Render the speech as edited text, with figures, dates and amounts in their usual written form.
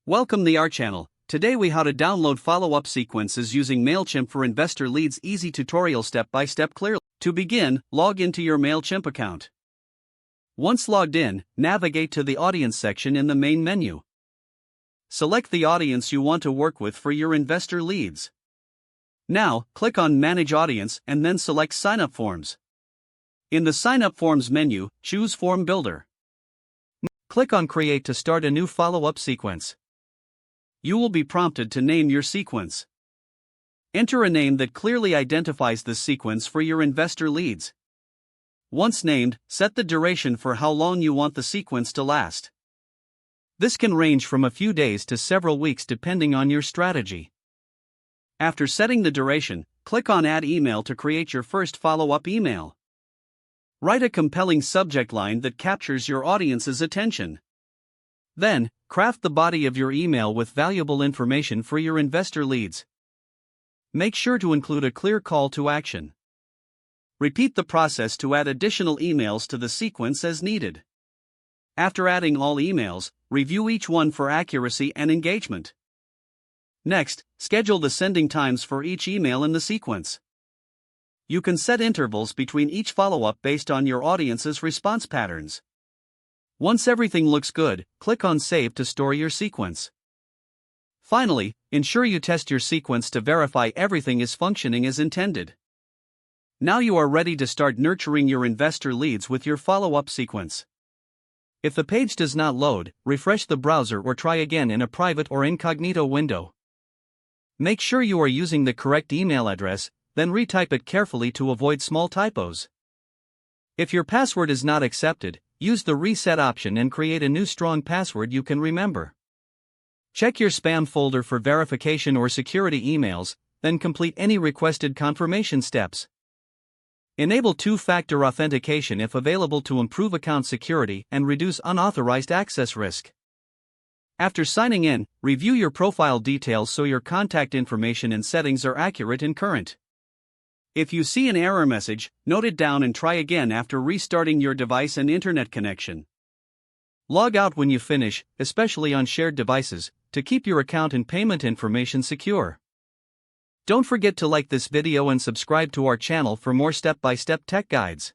Welcome to our channel. Today we how to download follow-up sequences using Mailchimp for investor leads. Easy tutorial step-by-step clearly. To begin, log into your Mailchimp account. Once logged in, navigate to the audience section in the main menu. Select the audience you want to work with for your investor leads. Now, click on Manage Audience and then select Sign Up Forms. In the Sign Up Forms menu, choose Form Builder. Click on Create to start a new follow-up sequence. You will be prompted to name your sequence. Enter a name that clearly identifies the sequence for your investor leads. Once named, set the duration for how long you want the sequence to last. This can range from a few days to several weeks depending on your strategy. After setting the duration, click on Add Email to create your first follow-up email. Write a compelling subject line that captures your audience's attention. Then, craft the body of your email with valuable information for your investor leads. Make sure to include a clear call to action. Repeat the process to add additional emails to the sequence as needed. After adding all emails, review each one for accuracy and engagement. Next, schedule the sending times for each email in the sequence. You can set intervals between each follow-up based on your audience's response patterns. Once everything looks good, click on Save to store your sequence. Finally, ensure you test your sequence to verify everything is functioning as intended. Now you are ready to start nurturing your investor leads with your follow-up sequence. If the page does not load, refresh the browser or try again in a private or incognito window. Make sure you are using the correct email address, then retype it carefully to avoid small typos. If your password is not accepted, use the reset option and create a new strong password you can remember. Check your spam folder for verification or security emails, then complete any requested confirmation steps. Enable two-factor authentication if available to improve account security and reduce unauthorized access risk. After signing in, review your profile details so your contact information and settings are accurate and current. If you see an error message, note it down and try again after restarting your device and internet connection. Log out when you finish, especially on shared devices, to keep your account and payment information secure. Don't forget to like this video and subscribe to our channel for more step-by-step tech guides.